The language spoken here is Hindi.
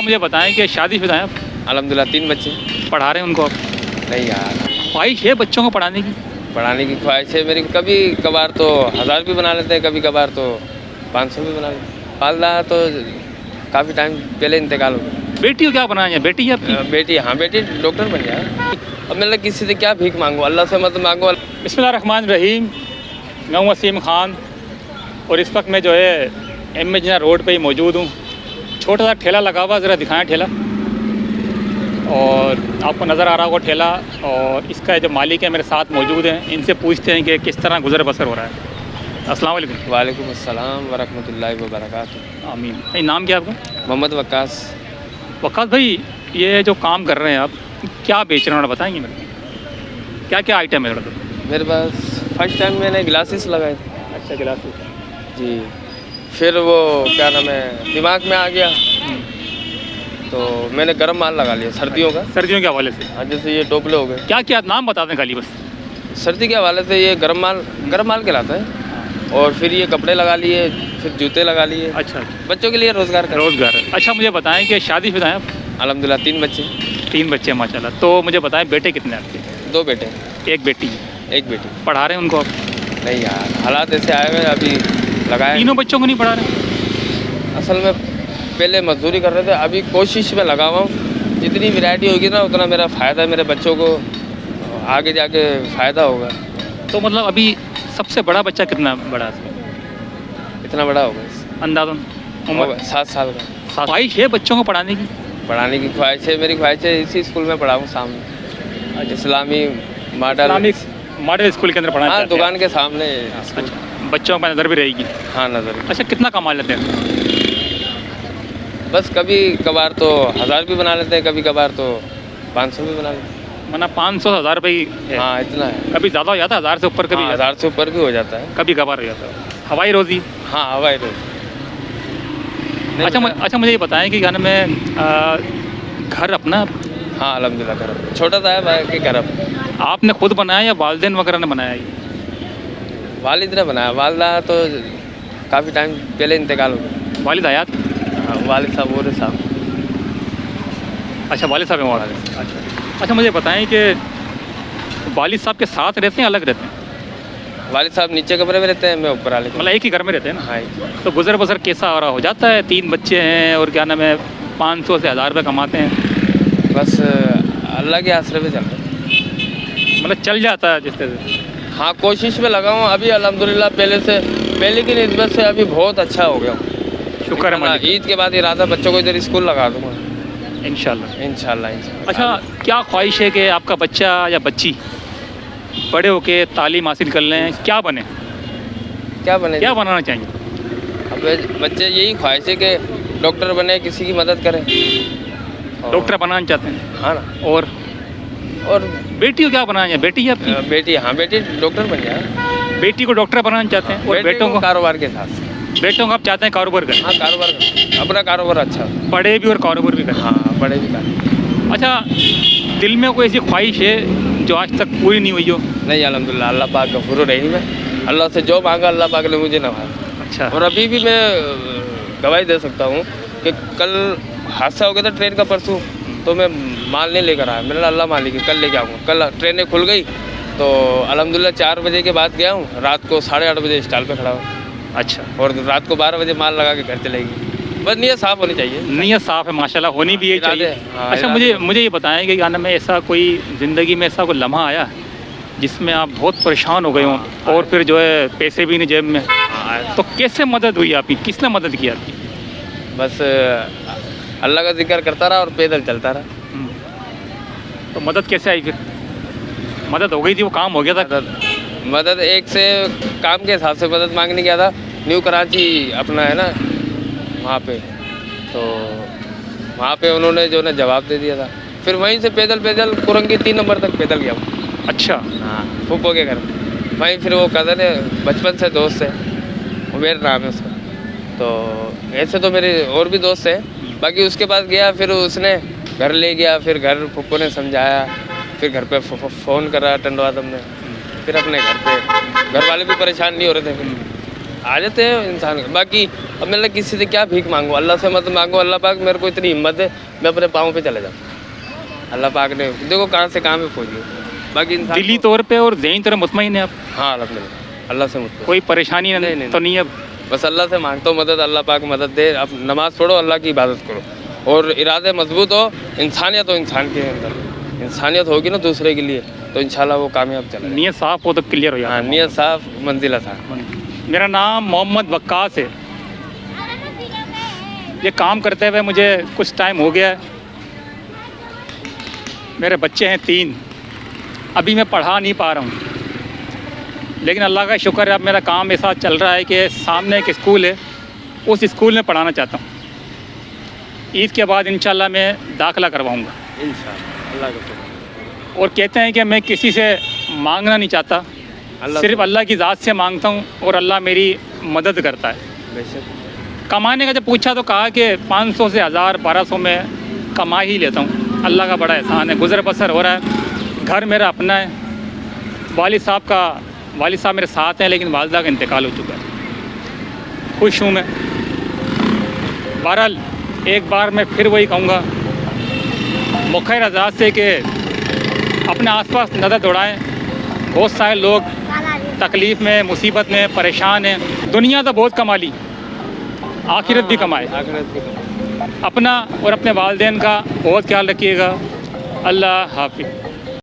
मुझे बताएं कि शादीशुदा हैं आप? अल्हम्दुलिल्लाह 3 बच्चे। पढ़ा रहे हैं उनको आप? नहीं यार, ख्वाहिश है बच्चों को पढ़ाने की? पढ़ाने की ख्वाहिश है मेरी। कभी कभार तो 1000 भी बना लेते हैं, कभी कभार तो 500 भी बना लेते हैं। वालदा तो काफ़ी टाइम पहले इंतकाल हो गया। बेटी को क्या बनाना है? बेटी है आपकी? बेटी, हाँ बेटी डॉक्टर बन जाए। अब मतलब किसी से क्या भीख मांगो, अल्लाह से मत मांगो। बिस्मिल्लाहिर्रहमानिर्रहीम। मैं हूं वसीम खान और इस वक्त मैं जो है एम ए रोड पे ही मौजूद हूँ। छोटा सा ठेला लगा हुआ, ज़रा दिखाएं ठेला। और आपको नज़र आ रहा होगा ठेला, और इसका जो मालिक है मेरे साथ मौजूद हैं। इनसे पूछते हैं कि किस तरह गुजर बसर हो रहा है। अस्सलाम वालेकुम। वालेकुम अस्सलाम व रहमतुल्लाहि व बरकातुहू। आमीन। भाई नाम क्या है आपका? मोहम्मद वक्कास। वक़ास भाई, ये जो काम कर रहे हैं आप, क्या बेच रहे हैं थोड़ा बताएंगे मेरे को? क्या क्या आइटम है थोड़ा? मेरे पास फर्स्ट टाइम मैंने ग्लासेस लगाए थे। अच्छा, गिलास। जी, फिर वो क्या नाम है, दिमाग में आ गया तो मैंने गर्म माल लगा लिया सर्दियों का। सर्दियों के हवाले से हाँ, जैसे ये टोपले हो गए। क्या क्या नाम बता दें खाली बस। सर्दी के हवाले से ये गर्म माल कहलाता है। और फिर ये कपड़े लगा लिए, फिर जूते लगा लिए। अच्छा, बच्चों के लिए रोज़गार का। रोज़गार। अच्छा, मुझे बताएं कि शादीशुदा हैं आप? अल्हम्दुलिल्लाह 3 बच्चे। 3 बच्चे माशाल्लाह। तो मुझे बताएं बेटे कितने हैं आपके? 2 बेटे, एक बेटी। 1 बेटी। पढ़ा रहे हैं उनको आप? नहीं यार, हालात ऐसे आए हुए अभी लगाए। तीनों बच्चों को नहीं पढ़ा रहे? असल में पहले मजदूरी कर रहे थे, अभी कोशिश में लगा हुआ हूँ। जितनी वैरायटी होगी ना उतना मेरा फ़ायदा है, मेरे बच्चों को आगे जाके फ़ायदा होगा। तो मतलब अभी सबसे बड़ा बच्चा कितना बड़ा है? इतना बड़ा होगा, अंदाज़न उम्र? 7 साल का। ख्वाहिश है बच्चों को पढ़ाने की? पढ़ाने की ख्वाहिश है, मेरी ख्वाहिश है इसी स्कूल में पढ़ाऊँ सामने, इस्लामी मॉडल। इस्लामिक मॉडल स्कूल के अंदर पढ़ाना हाँ, चाहते हैं? दुकान के सामने स्कूल। अच्छा, बच्चों पर नज़र भी रहेगी। हाँ, नज़र। अच्छा, कितना कमा लेते हैं? बस कभी कभार तो 1000 भी बना लेते हैं, कभी कभार तो 500 भी बना लेते हैं। मना 500 से 1000 रुपये ही है। हाँ, इतना है। कभी ज़्यादा हो जाता है, 1000 से ऊपर कभी? हाँ, 1000 से ऊपर भी हो जाता है। कभी कभार हो जाता है। हवाई रोज़ी। हाँ, हवाई रोज़। अच्छा, मुझे ये बताएं कि क्या नाम है, घर अपना? हाँ, अल्हम्दुलिल्लाह घर छोटा सा है बाकी घर अपना। आपने खुद बनाया या वालिदैन वगैरह ने बनाया ये? वालिद ने बनाया, वालदा तो काफ़ी टाइम पहले इंतकाल हो गया। वालिद हयात? हाँ, वालिद साहब वो साहब। अच्छा, वालिद साहब हैं वहाँ? अच्छा, मुझे बताएं कि वालिद साहब के साथ रहते हैं, अलग रहते हैं? वालिद साहब नीचे कमरे में रहते हैं, मैं ऊपर वाले। मतलब एक ही घर में रहते हैं ना? हाँ। तो गुजर बसर कैसा हो जाता है? 3 बच्चे हैं और क्या नाम है 500 से 1000 रुपये कमाते हैं। बस अल्लाह के आसरे पे चल रहे हैं। मतलब चल जाता है जिस तरह से? हाँ, कोशिश में लगा हूँ अभी अल्हम्दुलिल्लाह। पहले की निस्बत से अभी बहुत अच्छा हो गया हूँ। शुक्र है मालिक। ईद के बाद इरादा बच्चों को इधर स्कूल लगा दूँगा इंशाल्लाह। इंशाल्लाह। अच्छा, क्या ख्वाहिश है कि आपका बच्चा या बच्ची बड़े होके तालीम हासिल कर लें, क्या बने? क्या बने? क्या बनाना चाहिए? अब बच्चे यही ख्वाहिश है कि डॉक्टर बने, किसी की मदद करें। डॉक्टर बनाना चाहते हैं? हाँ ना। और बेटी को क्या बनाना है? बेटी है आपकी? बेटी, हाँ बेटी डॉक्टर बन जाए। बेटी को डॉक्टर बनाना चाहते हैं और बेटों को? कारोबार के साथ। बेटों को आप चाहते हैं कारोबार करें? हाँ, कारोबार, अपना कारोबार अच्छा, पढ़े भी और कारोबार भी करें। हाँ, बड़े भी करें। अच्छा, दिल में कोई ऐसी ख्वाहिश है जो आज तक पूरी नहीं हुई हो? नहीं, अल्हम्दुलिल्लाह अल्लाह पाक गफूर रहीम है। अल्लाह से जो मांगा अल्लाह पाक ने मुझे नवाजा। अच्छा। और अभी भी मैं गवाही दे सकता हूँ कि कल हादसा हो गया था ट्रेन का परसों, तो मैं माल नहीं लेकर आया। मैंने अल्लाह मालिक है, कल लेके आऊँगा। कल ट्रेनें खुल गई तो अल्हम्दुलिल्लाह 4 बजे के बाद गया हूँ, रात को 8:30 बजे स्टॉल पे खड़ा हूँ। अच्छा। और रात को 12 बजे माल लगा के घर चलेगी। बस नीयत साफ़ होनी चाहिए। नीयत साफ़ है माशाल्लाह, होनी भी यही चाहिए। हाँ, अच्छा, मुझे ये बताएं कि क्या नाम है, ऐसा कोई ज़िंदगी में ऐसा कोई लम्हा आया जिसमें आप बहुत परेशान हो गए हों और फिर जो है पैसे भी नहीं जेब में, तो कैसे मदद हुई आपकी? किसने मदद की आपकी? बस अल्लाह का जिक्र करता रहा और पैदल चलता रहा। तो मदद कैसे आई फिर? मदद हो गई थी, वो काम हो गया था? मदद एक से काम के हिसाब से मदद मांगने गया था, न्यू कराची अपना है ना वहाँ पे, तो वहाँ पे उन्होंने जो ना जवाब दे दिया था। फिर वहीं से पैदल कुरंगी 3 नंबर तक पैदल गया। अच्छा। हाँ, फूफो के घर वहीं। फिर वो कज़न है, बचपन से दोस्त है, उमेर नाम है उसका। तो ऐसे तो मेरे और भी दोस्त हैं। बाकी उसके पास गया, फिर उसने घर ले गया, फिर घर फूफो ने समझाया, फिर घर पे फ़ोन करा टंडवा दम ने, फिर अपने घर पे। घर वाले भी परेशान नहीं हो रहे थे फिर। आ जाते हैं इंसान। बाकी अब मैं किसी से क्या भीख मांगू, अल्लाह से मत मांगो। अल्लाह पाक मेरे को इतनी हिम्मत है, मैं अपने पाँव पे चले जाऊँ। अल्लाह पाक ने देखो कहाँ से कहाँ पे पहुँच गए। बाकी इंसान दिली तौर पे और ज़हनी तौर मुतमईन है आप? हाँ अल्हम्दुलिल्लाह, अल्लाह से मुझको कोई परेशानी नहीं। तो नहीं है? बस अल्लाह से मांगता हूँ मदद, अल्लाह पाक मदद दे। अब नमाज़ पढ़ो, अल्लाह की इबादत करो और इरादे मजबूत हो। इंसानियत हो इंसान के अंदर, इंसानियत होगी ना दूसरे के लिए, तो इंशाल्लाह वो कामयाब चलेगा। नीयत साफ हो तो क्लियर हो जाता हाँ, है। नियत साफ, मंजिल आसान। मेरा नाम मोहम्मद वक्कास है। ये काम करते हुए मुझे कुछ टाइम हो गया है। मेरे बच्चे हैं 3। अभी मैं पढ़ा नहीं पा रहा हूँ, लेकिन अल्लाह का शुक्र है अब मेरा काम ऐसा चल रहा है कि सामने एक स्कूल है, उस स्कूल में पढ़ाना चाहता हूँ। ईद के बाद इंशाल्लाह मैं दाखिला करवाऊँगा इंशाल्लाह, अल्लाह का शुक्र। और कहते हैं कि मैं किसी से मांगना नहीं चाहता, सिर्फ अल्लाह की ज़ात से मांगता हूँ और अल्लाह मेरी मदद करता है। बेशक। कमाने का जब पूछा तो कहा कि 500 से 1000 1200 में कमा ही लेता हूँ। अल्लाह का बड़ा एहसान है, गुज़र बसर हो रहा है। घर मेरा अपना है। वालिद साहब मेरे साथ हैं, लेकिन वालिदा का इंतकाल हो चुका है। खुश हूँ मैं। बहरहाल एक बार मैं फिर वही कहूँगा, मुखैर आज़ाद से कि अपने आसपास नज़र दौड़ाएँ। बहुत सारे लोग तकलीफ़ में, मुसीबत में परेशान हैं। दुनिया तो बहुत कमा ली, आखिरत भी कमाए। आखिरत भी कमाए। अपना और अपने वालिदैन का बहुत ख्याल रखिएगा। अल्लाह हाफिज़।